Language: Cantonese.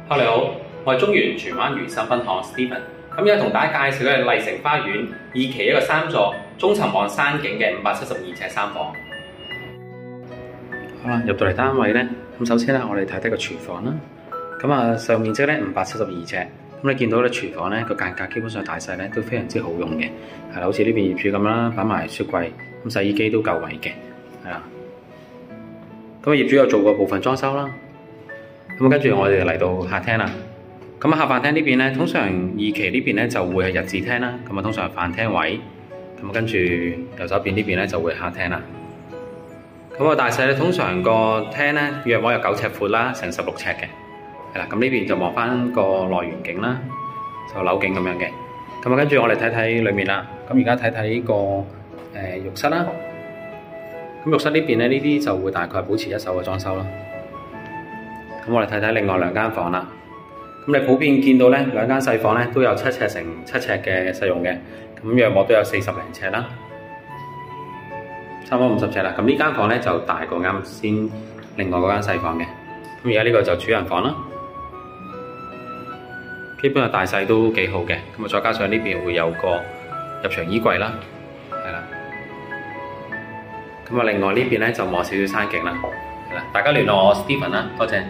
Hello，你好，我係中原荃灣如心分行 Steven。咁而家同大家介紹嘅係麗城花園2期一個3座中層望山景嘅572尺3房。好啦，入到嚟單位咧，咁首先咧，我哋睇睇個廚房啦。咁啊，實用面積咧572尺。咁你見到咧廚房咧個間隔基本上大細咧都非常之好用嘅，係啦，好似呢邊業主咁啦，擺埋雪櫃，咁洗衣機都夠位嘅，係啦。咁業主有做過部分裝修啦。咁跟住我哋嚟到客廳啦。咁客飯廳呢邊咧，通常2期呢邊咧就會係日字廳啦。咁啊，通常係飯廳位。咁跟住右手邊呢邊咧就會係客廳啦。咁啊，大細咧通常個廳咧約摸有9尺闊啦，成16尺嘅。係啦，咁呢邊就望翻個內園景啦，就樓景咁樣嘅。咁啊，跟住我哋睇睇裏面啦。咁而家睇睇個浴室啦。咁浴室呢邊咧，呢啲就會大概保持一手嘅裝修啦。咁我哋睇睇另外2間房啦。咁你普遍見到咧2間細房咧都有7尺乘7尺嘅實用嘅，咁約莫都有40零尺啦，差唔多50尺啦。咁呢間房咧就大過啱先另外嗰間細房嘅。咁而家呢個就主人房啦，基本上大細都幾好嘅。咁啊，再加上呢邊會有個入牆衣櫃啦，係啦。咁啊，另外呢邊咧就望少少山景啦，係啦。大家聯絡我 Steven 啦，多謝。